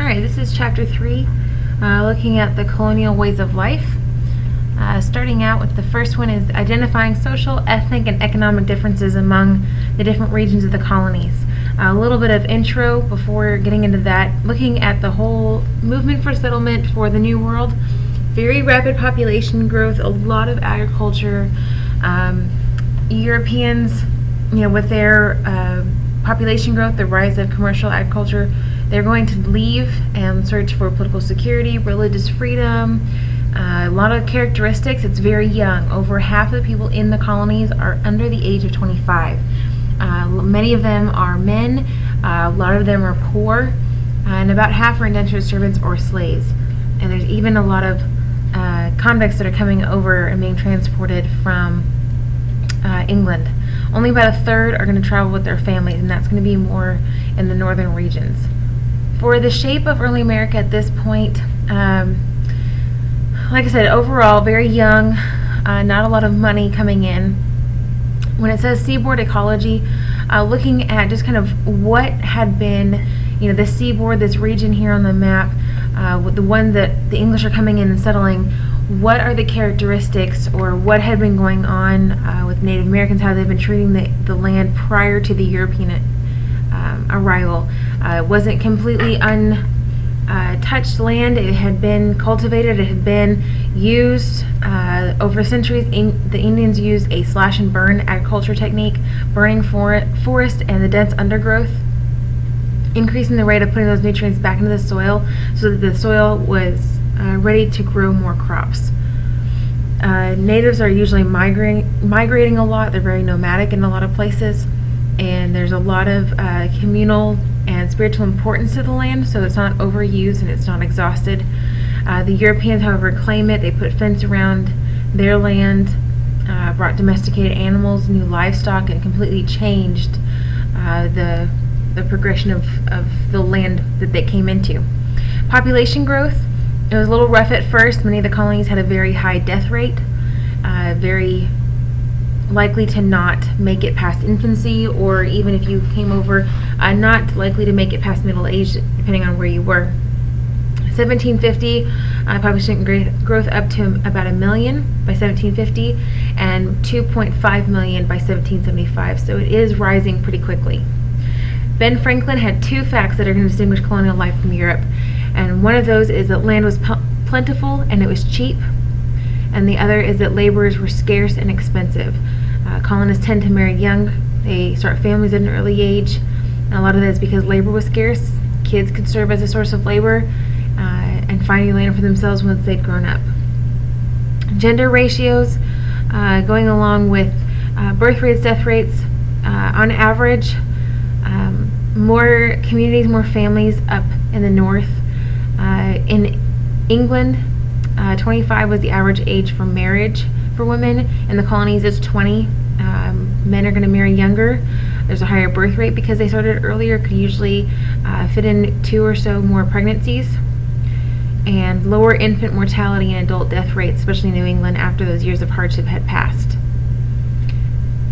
Alright, this is chapter 3, looking at the colonial ways of life. Starting out with the first one is identifying social, ethnic, and economic differences among the different regions of the colonies. A little bit of intro before getting into that, looking at the whole movement for settlement for the New World. Very rapid population growth, a lot of agriculture. Europeans, with their population growth, the rise of commercial agriculture, they're going to leave and search for political security, religious freedom, a lot of characteristics. It's very young. Over half of the people in the colonies are under the age of 25. Many of them are men, a lot of them are poor, and about half are indentured servants or slaves. And there's even a lot of convicts that are coming over and being transported from England. Only about a third are going to travel with their families, and that's going to be more in the northern regions. For the shape of early America at this point, like I said, overall very young, not a lot of money coming in. When it says seaboard ecology, looking at just kind of what had been, the seaboard, this region here on the map, the one that the English are coming in and settling, what are the characteristics or what had been going on with Native Americans, how they've been treating the land prior to the European arrival. It wasn't completely untouched land. It had been cultivated. It had been used over centuries. The Indians used a slash and burn agriculture technique, burning forest and the dense undergrowth, increasing the rate of putting those nutrients back into the soil so that the soil was ready to grow more crops. Natives are usually migrating a lot. They're very nomadic in a lot of places, and there's a lot of communal and spiritual importance to the land, so it's not overused and it's not exhausted. The Europeans, however, claim it. They put fence around their land, brought domesticated animals, new livestock, and completely changed the progression of the land that they came into. Population growth, it was a little rough at first. Many of the colonies had a very high death rate, very likely to not make it past infancy, or even if you came over, not likely to make it past middle age, depending on where you were. 1750, population growth up to about 1 million by 1750, and 2.5 million by 1775. So it is rising pretty quickly. Ben Franklin had two facts that are going to distinguish colonial life from Europe, and one of those is that land was plentiful and it was cheap, and the other is that laborers were scarce and expensive. Colonists tend to marry young. They start families at an early age, and a lot of that is because labor was scarce. Kids could serve as a source of labor and finding land for themselves once they'd grown up. Gender ratios, going along with birth rates, death rates, on average, more communities, more families up in the north. In England, 25 was the average age for marriage for women. In the colonies, it's 20. Men are going to marry younger. There's a higher birth rate because they started earlier, could usually fit in 2 or so more pregnancies, and lower infant mortality and adult death rates, especially in New England after those years of hardship had passed.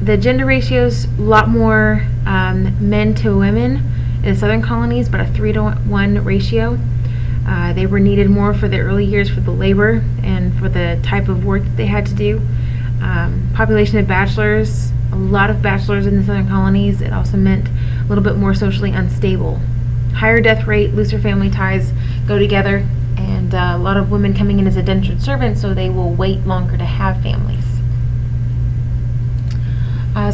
The gender ratios, a lot more men to women in the southern colonies, about a 3-to-1 ratio. They were needed more for the early years for the labor and for the type of work that they had to do. Population of bachelors, a lot of bachelors in the southern colonies. It also meant a little bit more socially unstable. Higher death rate, looser family ties go together, and a lot of women coming in as indentured servants, so they will wait longer to have families.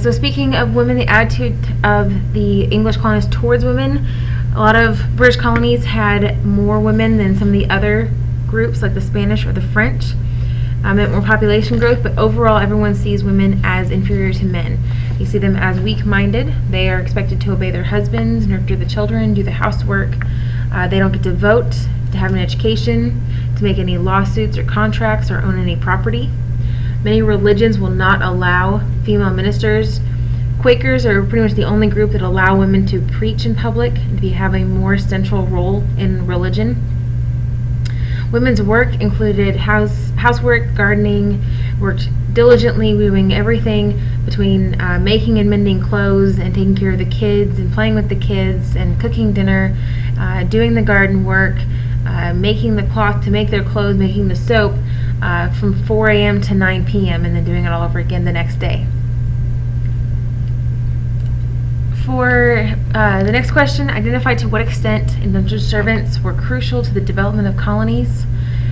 So speaking of women, the attitude of the English colonists towards women, a lot of British colonies had more women than some of the other groups, like the Spanish or the French. Meant more population growth, but overall everyone sees women as inferior to men. You see them as weak-minded. They are expected to obey their husbands, nurture the children, do the housework. They don't get to vote, to have an education, to make any lawsuits or contracts, or own any property. Many religions will not allow female ministers. Quakers are pretty much the only group that allow women to preach in public and to have a more central role in religion. Women's work included housework, gardening, worked diligently, doing everything between making and mending clothes and taking care of the kids and playing with the kids and cooking dinner. doing the garden work, making the cloth to make their clothes, making the soap from 4 a.m. to 9 p.m. and then doing it all over again the next day. For the next question, identify to what extent indentured servants were crucial to the development of colonies,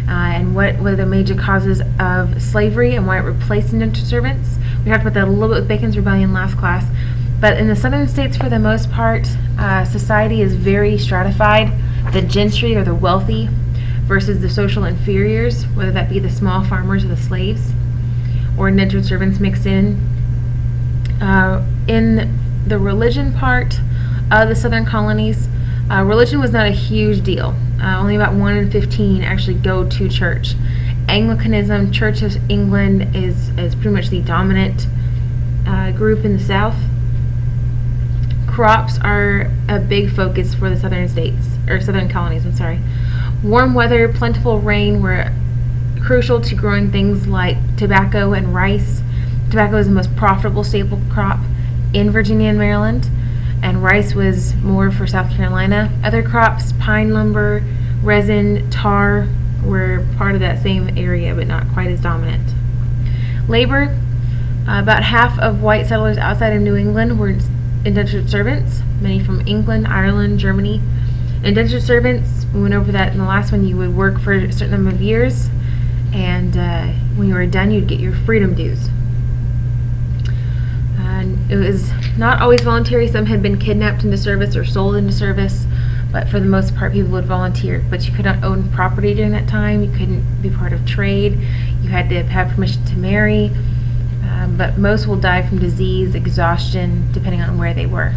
and what were the major causes of slavery and why it replaced indentured servants. We talked about that a little bit with Bacon's Rebellion last class, but in the southern states, for the most part, society is very stratified. The gentry or the wealthy versus the social inferiors, whether that be the small farmers or the slaves, or indentured servants mixed in. In the religion part of the southern colonies, religion was not a huge deal. Only about 1 in 15 actually go to church. Anglicanism, Church of England, is pretty much the dominant group in the South. Crops are a big focus for the southern states, or southern colonies, I'm sorry. Warm weather, plentiful rain were crucial to growing things like tobacco and rice. Tobacco is the most profitable staple crop in Virginia and Maryland, and rice was more for South Carolina. Other crops, pine lumber, resin, tar, were part of that same area, but not quite as dominant. Labor, about half of white settlers outside of New England were indentured servants, many from England, Ireland, Germany. Indentured servants, we went over that in the last one, you would work for a certain number of years, and when you were done, you'd get your freedom dues. It was not always voluntary. Some had been kidnapped into service or sold into service, but for the most part, people would volunteer. But you could not own property during that time. You couldn't be part of trade. You had to have permission to marry. But most will die from disease, exhaustion, depending on where they were.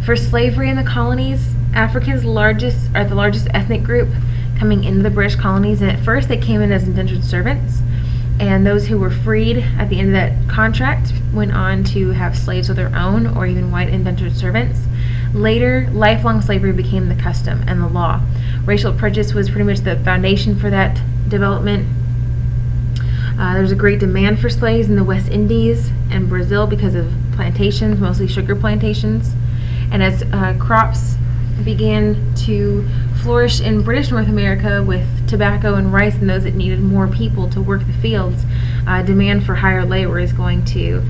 For slavery in the colonies, Africans are the largest ethnic group coming into the British colonies. And at first, they came in as indentured servants. And those who were freed at the end of that contract went on to have slaves of their own, or even white indentured servants. Later, lifelong slavery became the custom and the law. Racial prejudice was pretty much the foundation for that development. There was a great demand for slaves in the West Indies and Brazil because of plantations, mostly sugar plantations. And as crops began to flourish in British North America with tobacco and rice and those that needed more people to work the fields, demand for higher labor is going to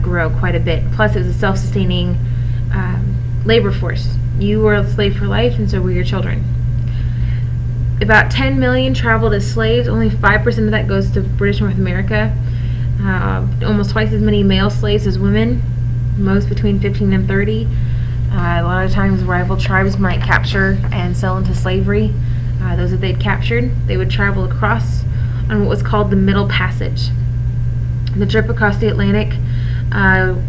grow quite a bit. Plus, it was a self-sustaining labor force. You were a slave for life, and so were your children. About 10 million traveled as slaves. Only 5% of that goes to British North America. Almost twice as many male slaves as women, most between 15 and 30. A lot of times rival tribes might capture and sell into slavery those that they'd captured. They would travel across on what was called the Middle Passage. The trip across the Atlantic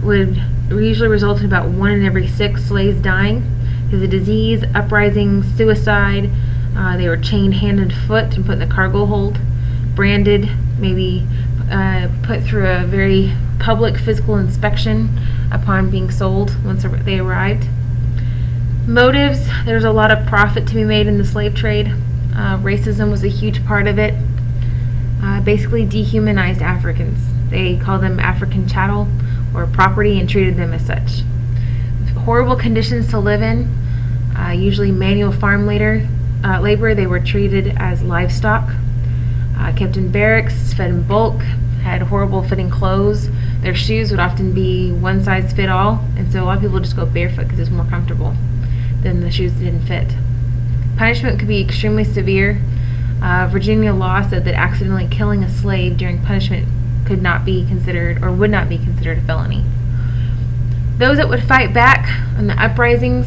would usually result in about 1 in every 6 slaves dying because of disease, uprising, suicide. They were chained hand and foot and put in the cargo hold, branded, maybe put through a very public physical inspection upon being sold once they arrived. Motives, there's a lot of profit to be made in the slave trade. Racism was a huge part of it. Basically dehumanized Africans. They called them African chattel or property and treated them as such. Horrible conditions to live in, usually manual farm labor. They were treated as livestock, kept in barracks, fed in bulk, had horrible fitting clothes. Their shoes would often be one size fit all, and so a lot of people just go barefoot because it's more comfortable than the shoes that didn't fit. Punishment could be extremely severe. Virginia law said that accidentally killing a slave during punishment could not be considered or would not be considered a felony. Those that would fight back on the uprisings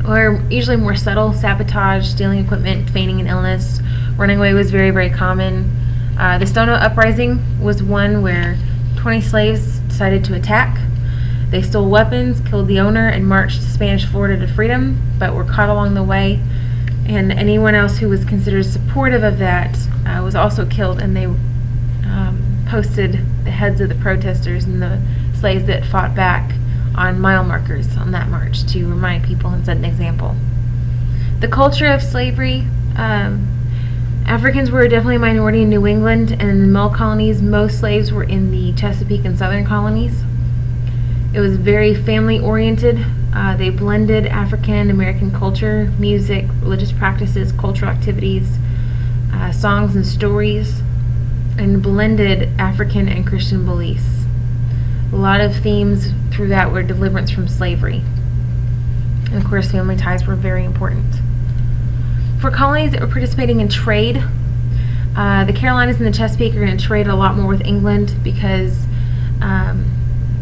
were usually more subtle: sabotage, stealing equipment, feigning an illness. Running away was very, very common. The Stono Uprising was one where 20 slaves decided to attack. They stole weapons, killed the owner, and marched to Spanish Florida to freedom, but were caught along the way. And anyone else who was considered supportive of that was also killed, and they posted the heads of the protesters and the slaves that fought back on mile markers on that march to remind people and set an example. The culture of slavery, Africans were definitely a minority in New England, and in the mill colonies, most slaves were in the Chesapeake and Southern colonies. It was very family-oriented. They blended African American culture, music, religious practices, cultural activities, songs and stories, and blended African and Christian beliefs. A lot of themes through that were deliverance from slavery. And of course, family ties were very important. For colonies that were participating in trade, the Carolinas and the Chesapeake are going to trade a lot more with England because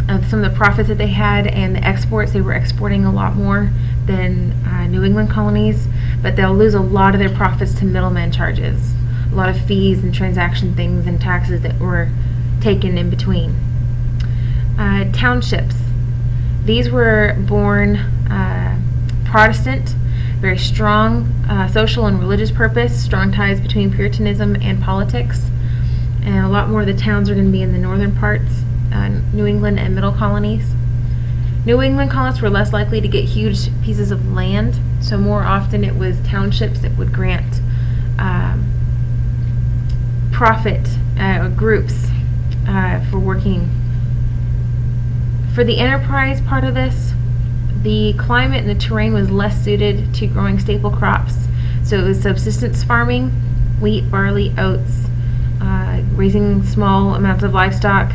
of some of the profits that they had and the exports. They were exporting a lot more than New England colonies, but they'll lose a lot of their profits to middleman charges, a lot of fees and transaction things and taxes that were taken in between. Townships. These were born Protestant, very strong social and religious purpose, strong ties between Puritanism and politics, and a lot more of the towns are going to be in the northern parts, New England and middle colonies. New England colonists were less likely to get huge pieces of land, so more often it was townships that would grant profit groups for working. For the enterprise part of this, the climate and the terrain was less suited to growing staple crops, so it was subsistence farming, wheat, barley, oats, raising small amounts of livestock.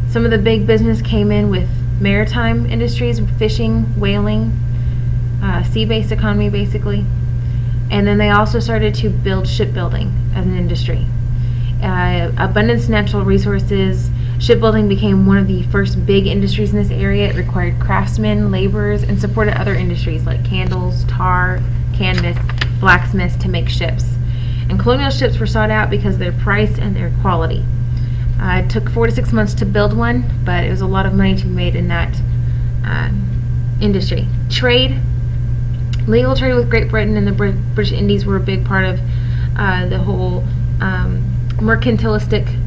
Some of the big business came in with maritime industries, fishing, whaling, sea-based economy basically. And then they also started to build shipbuilding as an industry. Abundance of natural resources, shipbuilding became one of the first big industries in this area. It required craftsmen, laborers, and supported other industries like candles, tar, canvas, blacksmiths to make ships. And colonial ships were sought out because of their price and their quality. It took 4 to 6 months to build one, but it was a lot of money to be made in that industry. Trade. Legal trade with Great Britain and the British Indies were a big part of the whole mercantilistic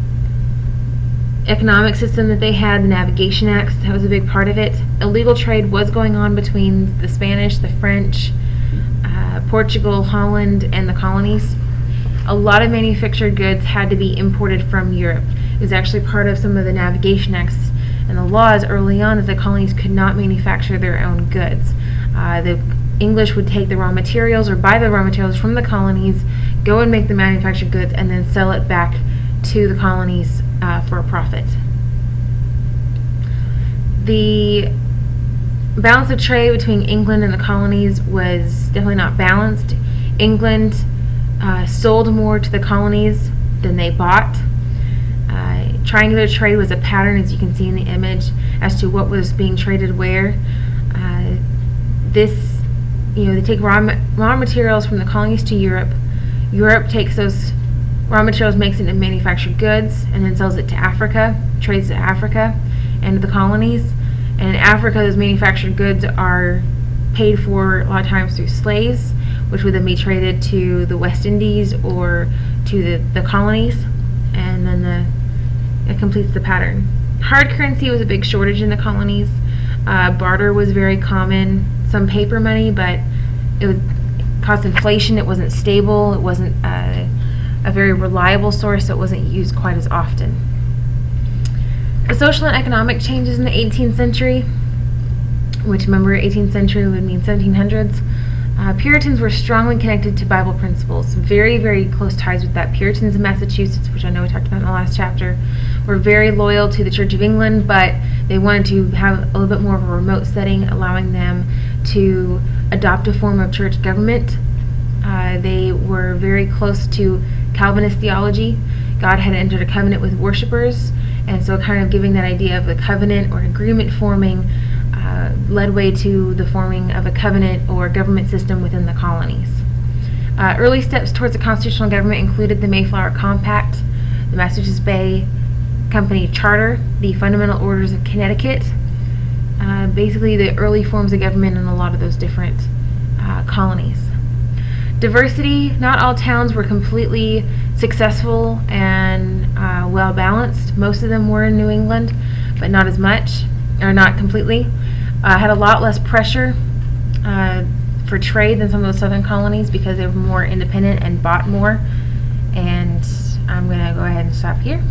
economic system that they had. The Navigation Acts, that was a big part of it. Illegal trade was going on between the Spanish, the French, Portugal, Holland, and the colonies. A lot of manufactured goods had to be imported from Europe. It was actually part of some of the Navigation Acts and the laws early on that the colonies could not manufacture their own goods. The English would take the raw materials or buy the raw materials from the colonies, go and make the manufactured goods, and then sell it back to the colonies for a profit. The balance of trade between England and the colonies was definitely not balanced. England sold more to the colonies than they bought. Triangular trade was a pattern, as you can see in the image, as to what was being traded where. They take raw materials from the colonies to Europe. Europe takes those raw materials, makes it into manufactured goods, and then sells it to Africa, trades to Africa and the colonies. And in Africa, those manufactured goods are paid for a lot of times through slaves, which would then be traded to the West Indies or to the colonies, and then it completes the pattern. Hard currency was a big shortage in the colonies. Barter was very common. Some paper money, but it would cause inflation. It wasn't stable. It wasn't a very reliable source, so it wasn't used quite as often. The social and economic changes in the 18th century, which, remember, 18th century would mean 1700s. Puritans were strongly connected to Bible principles, very, very close ties with that. Puritans in Massachusetts, which I know we talked about in the last chapter, were very loyal to the Church of England, but they wanted to have a little bit more of a remote setting, allowing them to adopt a form of church government. They were very close to Calvinist theology. God had entered a covenant with worshipers, and so kind of giving that idea of the covenant or agreement forming led way to the forming of a covenant or government system within the colonies. Early steps towards a constitutional government included the Mayflower Compact, the Massachusetts Bay Company Charter, the Fundamental Orders of Connecticut, basically the early forms of government in a lot of those different colonies. Diversity. Not all towns were completely successful and well balanced. Most of them were in New England, but not as much, or not completely. Had a lot less pressure for trade than some of the southern colonies because they were more independent and bought more. And I'm going to go ahead and stop here.